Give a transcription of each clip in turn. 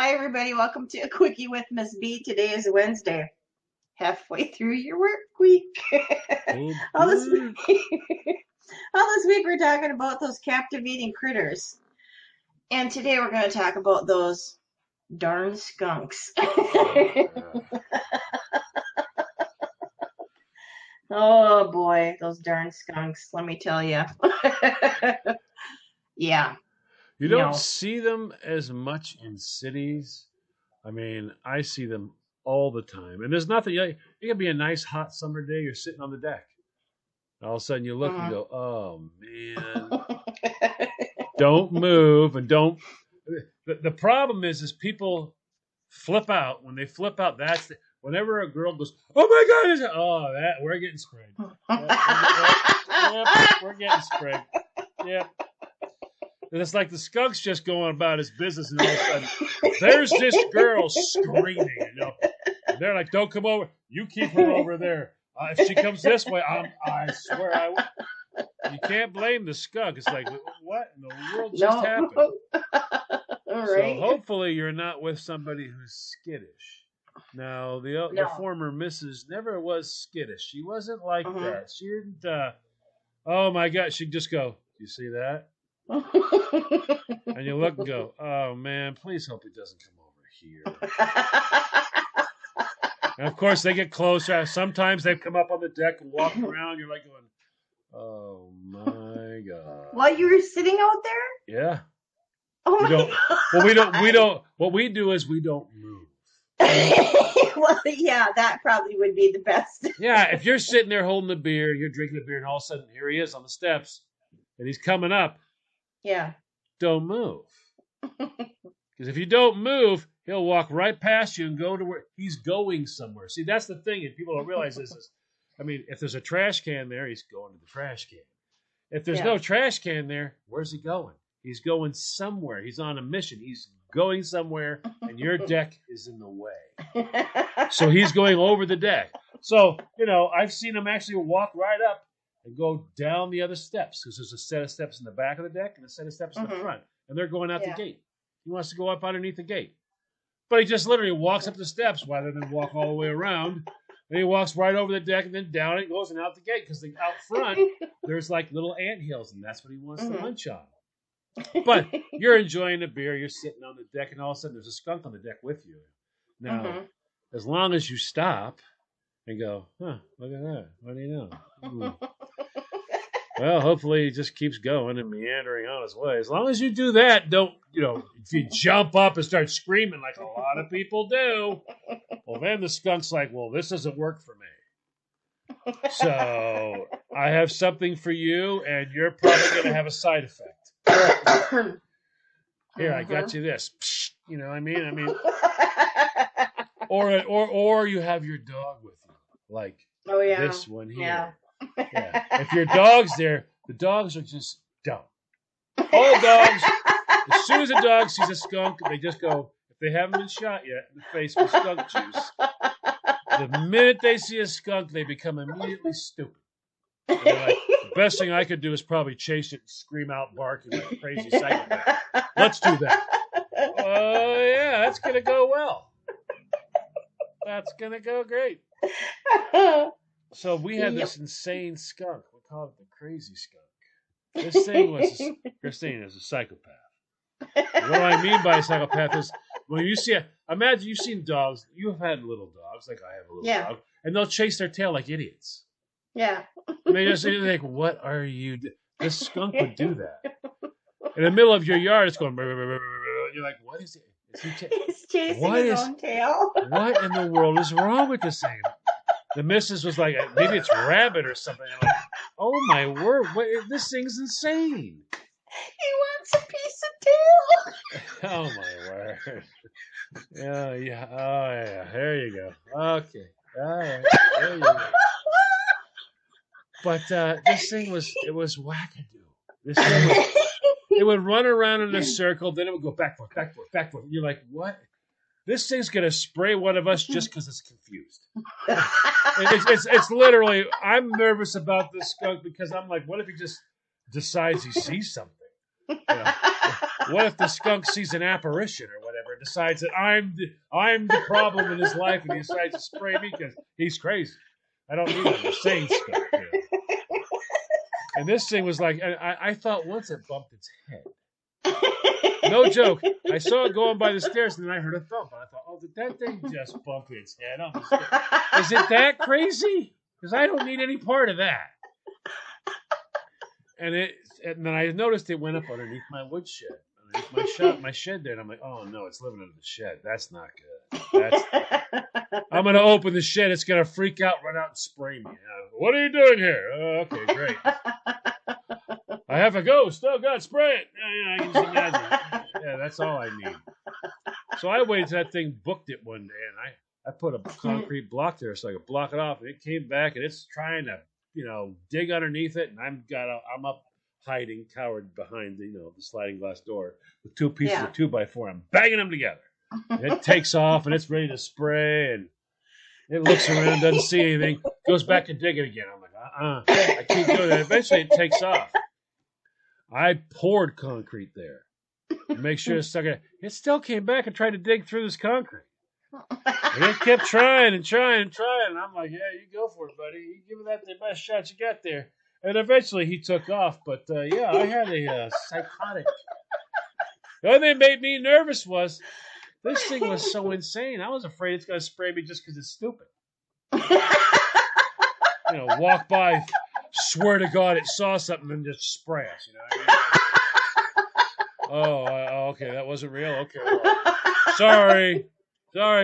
Hi, everybody. Welcome to a Quickie with Miss B. Today is Wednesday, halfway through your work week. Oh, all, this week all this week, we're talking about those captivating critters. And today, we're going to talk about those darn skunks. Oh, boy, those darn skunks. Let me tell you. Yeah. you don't No. see them as much in cities. I mean, I see them all the time. And there's nothing, it can be a nice hot summer day. You're sitting on the deck. All of a sudden you look and go, oh, man, don't move. And don't. The problem is people flip out. When they flip out, whenever a girl goes, oh, my God, we're getting sprayed. We're getting sprayed. Yeah. And it's like the skunk's just going about his business, and all of a sudden, there's this girl screaming. And they're like, "Don't come over. You keep her over there. If she comes this way, I swear I will." You can't blame the skunk. It's like, what in the world just happened? All So right. hopefully you're not with somebody who's skittish. Now, the former Mrs. never was skittish. She wasn't like that. She didn't, oh, my God. She'd just go, you see that? And you look and go, oh, man, please hope he doesn't come over here. And, of course, they get closer. Sometimes they come up on the deck and walk around. You're like going, oh, my God. While you were sitting out there? Yeah. Oh, my God. Well, we don't. What we do is we don't move. Well, yeah, that probably would be the best. Yeah, if you're sitting there holding the beer, you're drinking the beer, and all of a sudden, here he is on the steps, and he's coming up. Yeah. Don't move. Because if you don't move, he'll walk right past you and go to where he's going somewhere. See, that's the thing, and people don't realize this is, I mean, if there's a trash can there, he's going to the trash can. If there's no trash can there, where's he going? He's going somewhere. He's on a mission. He's going somewhere, and your deck is in the way. So he's going over the deck. So, I've seen him actually walk right up and go down the other steps, because there's a set of steps in the back of the deck and a set of steps in the front, and they're going out the gate. He wants to go up underneath the gate. But he just literally walks up the steps rather than walk all the way around. And he walks right over the deck and then down it goes and out the gate, because out front, there's like little anthills, and that's what he wants to munch on. But you're enjoying the beer, you're sitting on the deck, and all of a sudden there's a skunk on the deck with you. Now, as long as you stop and go, look at that. What do you know? Well, hopefully he just keeps going and meandering on his way. As long as you do that, don't, if you jump up and start screaming like a lot of people do, well, then the skunk's like, well, this doesn't work for me. So I have something for you, and you're probably going to have a side effect. Here, I got you this. You know what I mean? Or you have your dog with you, like this one here. Yeah. If your dog's there, the dogs are just dumb. All dogs, as soon as a dog sees a skunk, they just go, if they haven't been shot yet in the face with skunk juice, the minute they see a skunk, they become immediately stupid. Like, the best thing I could do is probably chase it and scream out, barking like a crazy psychopath. Let's do that. Oh, yeah, that's going to go well. That's going to go great. So we had this insane skunk. We called it the crazy skunk. This thing was, Christine is a psychopath. And what I mean by a psychopath is when you see imagine you've seen dogs, you've had little dogs, like I have a little dog, and they'll chase their tail like idiots. Yeah. And they just think, what are you doing? This skunk would do that. In the middle of your yard, it's going, you're like, what is it? He's chasing his own tail. What in the world is wrong with this thing? The missus was like, maybe it's rabbit or something. I'm like, oh my word, this thing's insane. He wants a piece of tail. Oh my word. Yeah. Oh yeah. There you go. Okay. All right. There you go. But this thing was wackadoo. This thing it would run around in a circle, then it would go back, forth. And you're like, what? This thing's going to spray one of us just because it's confused. It's literally, I'm nervous about this skunk because I'm like, what if he just decides he sees something? What if the skunk sees an apparition or whatever? neighbor decides that I'm the problem in his life, and he decides to spray me because he's crazy. I don't need a sane skunk. You know? And this thing was like, I thought once it bumped its head. No joke. I saw it going by the stairs, and then I heard a thump. And I thought, oh, did that thing just bump its head on the stairs? Is it that crazy? Because I don't need any part of that. And then I noticed it went up underneath my woodshed, underneath my shed there. And I'm like, oh, no, it's living under the shed. That's not good. I'm going to open the shed. It's going to freak out, run out, and spray me. What are you doing here? Okay, great. I have a ghost. Oh, God, spray it. Yeah, I can just imagine. Yeah, that's all I need. So I waited till that thing booked it one day, and I put a concrete block there so I could block it off. And it came back, and it's trying to, dig underneath it. And I'm up hiding, cowered behind the sliding glass door with two pieces of 2x4. I'm banging them together. And it takes off, and it's ready to spray, and it looks around, doesn't see anything, goes back to dig it again. I'm like, I keep doing that. Eventually, it takes off. I poured concrete there to make sure it stuck in. It still came back and tried to dig through this concrete. And it kept trying and trying and trying. And I'm like, yeah, you go for it, buddy. You give it that the best shot you got there. And eventually he took off. But, I had a psychotic. The only thing that made me nervous was this thing was so insane. I was afraid it's going to spray me just because it's stupid. Walk by, swear to God it saw something and just spray us. Okay, that wasn't real. Okay, well, sorry,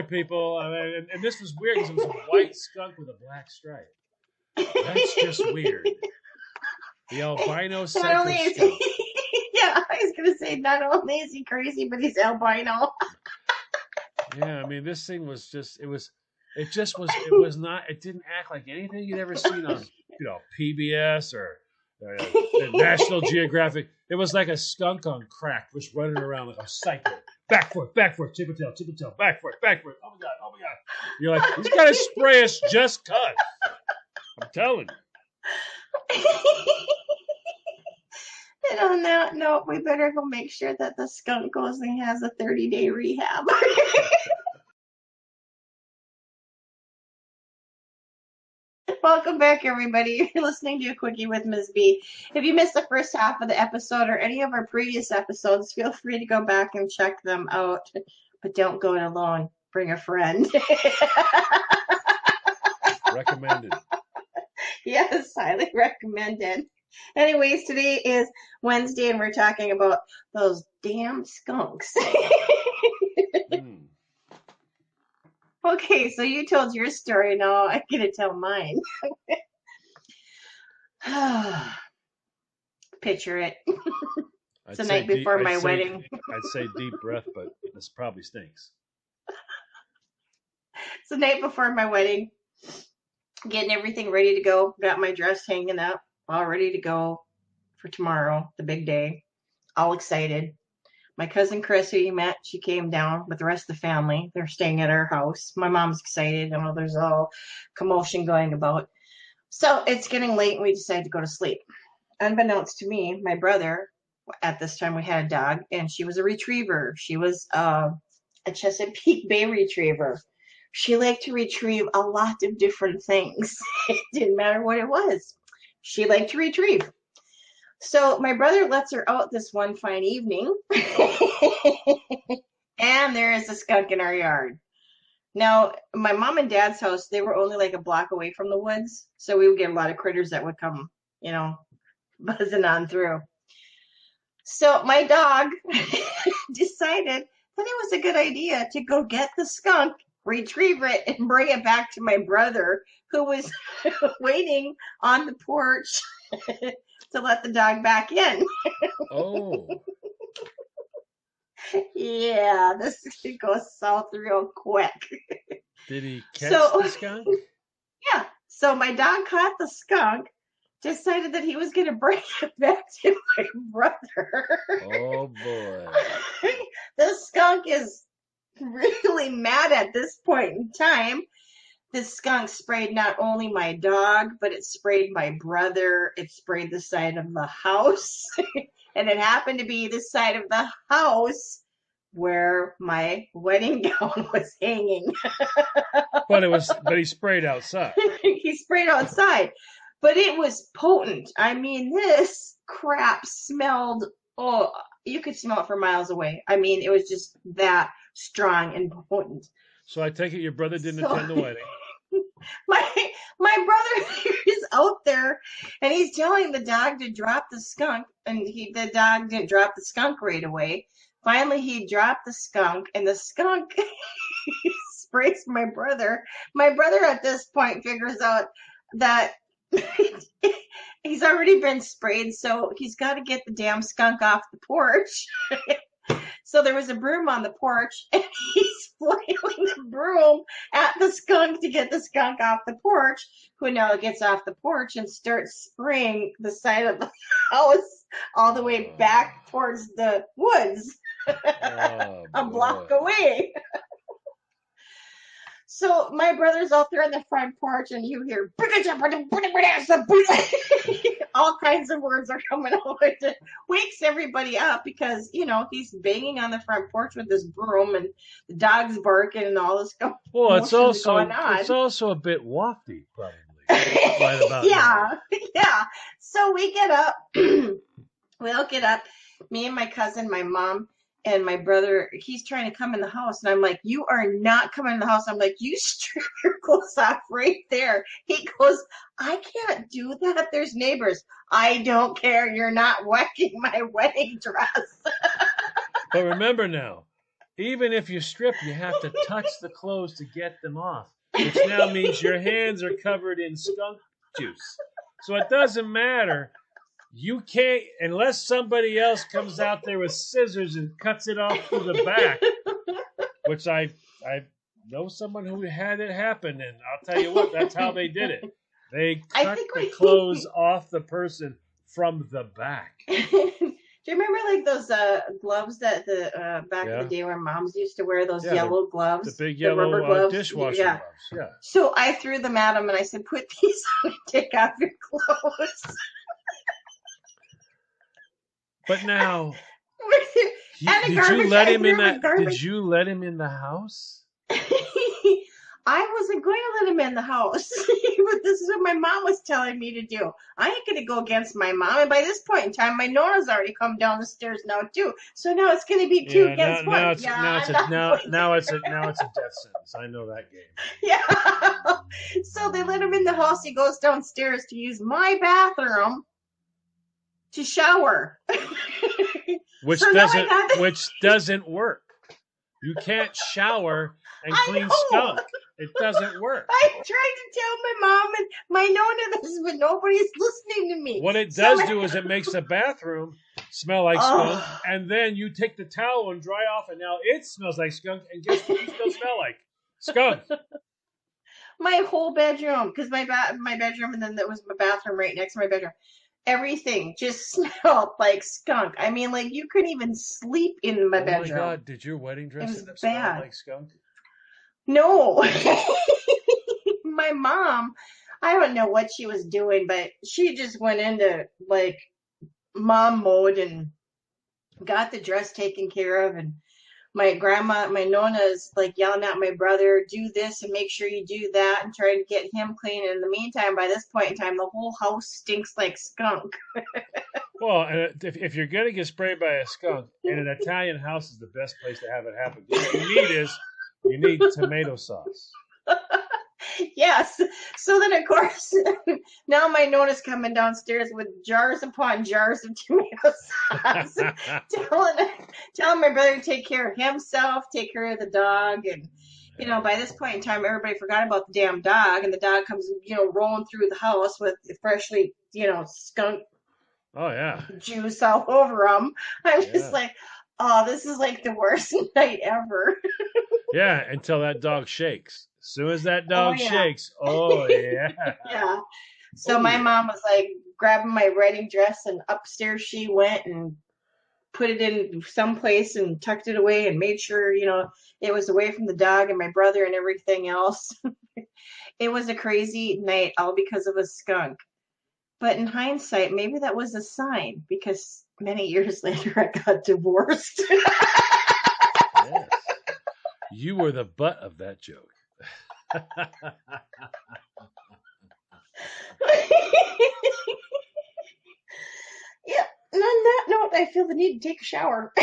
people. And this was weird because it was a white skunk with a black stripe. That's just weird. The albino psycho skunk. Yeah, I was gonna say not only is he crazy, but he's albino. Yeah, I mean this thing was just it didn't act like anything you'd ever seen on PBS or National Geographic. It was like a skunk on crack, just running around like a psycho. Back foot, tip a tail, back foot. Oh my god. You're like, he's got to spray us just cuz. I'm telling you. And on that note, we better go make sure that the skunk goes and has a 30-day rehab. Welcome back, everybody. You're listening to A Quickie with Ms. B. If you missed the first half of the episode or any of our previous episodes, feel free to go back and check them out. But don't go it alone. Bring a friend. Recommended. Yes, highly recommended. Anyways, today is Wednesday, and we're talking about those damn skunks. Okay, so you told your story. Now I'm going to tell mine. Picture it. It's the night before my wedding. I'd say deep breath, but this probably stinks. It's the night before my wedding. Getting everything ready to go. Got my dress hanging up. All ready to go for tomorrow, the big day. All excited. My cousin Chris, who you met, she came down with the rest of the family. They're staying at our house. My mom's excited. There's all commotion going about. So it's getting late, and we decided to go to sleep. Unbeknownst to me, my brother, at this time we had a dog, and she was a retriever. She was a Chesapeake Bay retriever. She liked to retrieve a lot of different things. It didn't matter what it was. She liked to retrieve. So my brother lets her out this one fine evening, and there is a skunk in our yard. Now, my mom and dad's house, they were only like a block away from the woods, so we would get a lot of critters that would come, buzzing on through. So my dog decided that it was a good idea to go get the skunk, retrieve it, and bring it back to my brother, who was waiting on the porch to let the dog back in. Oh. Yeah, this goes south real quick. Did he catch the skunk? Yeah. So my dog caught the skunk, decided that he was going to bring it back to my brother. Oh, boy. The skunk is really mad at this point in time. This skunk sprayed not only my dog, but it sprayed my brother. It sprayed the side of the house. And it happened to be the side of the house where my wedding gown was hanging. But he sprayed outside. He sprayed outside, but it was potent. I mean, this crap smelled, oh, you could smell it from miles away. I mean, it was just that strong and potent. So I take it your brother didn't So attend the wedding. my brother is out there and he's telling the dog to drop the skunk, and the dog didn't drop the skunk right away. Finally he dropped the skunk, and the skunk sprays my brother. My brother at this point figures out that he's already been sprayed, so he's got to get the damn skunk off the porch. So there was a broom on the porch, and he's flailing the broom at the skunk to get the skunk off the porch, who now gets off the porch and starts spraying the side of the house all the way back towards the woods, Oh, a boy. block away. So my brother's out there on the front porch, and you hear all kinds of words are coming out. It wakes everybody up because he's banging on the front porch with this broom, and the dog's barking, and all this Well, it's going on. It's also a bit wafty, probably. Right about Yeah, now. yeah. So we get up. We all get up. Me and my cousin, my mom, and my brother, he's trying to come in the house. And I'm like, you are not coming in the house. I'm like, you strip your clothes off right there. He goes, I can't do that. There's neighbors. I don't care. You're not wetting my wedding dress. But remember now, even if you strip, you have to touch the clothes to get them off, which now means your hands are covered in skunk juice. So it doesn't matter. You can't, unless somebody else comes out there with scissors and cuts it off through the back, which I know someone who had it happen, and I'll tell you what, that's how they did it. They cut the clothes off the person from the back. Do you remember like those gloves that the back in the day when moms used to wear, those yellow gloves? The big yellow rubber gloves? dishwasher gloves. Yeah. So I threw them at him and I said, put these on and take off your clothes. But now, did you let him in the house? I wasn't going to let him in the house, but this is what my mom was telling me to do. I ain't going to go against my mom, and by this point in time, my Nona's already come down the stairs now too. So now it's going to be two against one. Now it's a death sentence. I know that game. Yeah. So they let him in the house. He goes downstairs to use my bathroom to shower. Which doesn't work. You can't shower and clean skunk. It doesn't work. I tried to tell my mom and my Nona this, but nobody's listening to me. What it does do is it makes the bathroom smell like skunk, and then you take the towel and dry off, and now it smells like skunk, and guess what you still smell like? Skunk. My whole bedroom, because my bedroom, and then there was my bathroom right next to my bedroom. Everything just smelled like skunk. I mean, like you couldn't even sleep in my bedroom. Oh my God! Did your wedding dress end up smelling like skunk? No. My mom, I don't know what she was doing, but she just went into like mom mode and got the dress taken care of. And my grandma, my Nona's like yelling at my brother, do this and make sure you do that, and trying to get him clean. And in the meantime, by this point in time, the whole house stinks like skunk. Well, if you're going to get sprayed by a skunk, in an Italian house is the best place to have it happen. What you need tomato sauce. Yes. So then, of course, now my Nona's coming downstairs with jars upon jars of tomato sauce, telling my brother to take care of himself, take care of the dog. And, by this point in time, everybody forgot about the damn dog. And the dog comes, rolling through the house with freshly, skunk juice all over him. I'm just like, oh, this is like the worst night ever. Yeah, until that dog shakes. As soon as that dog shakes, yeah. So my mom was like grabbing my wedding dress, and upstairs she went and put it in someplace and tucked it away and made sure, it was away from the dog and my brother and everything else. It was a crazy night, all because of a skunk. But in hindsight, maybe that was a sign, because many years later I got divorced. You were the butt of that joke. Yeah, and on that note, I feel the need to take a shower.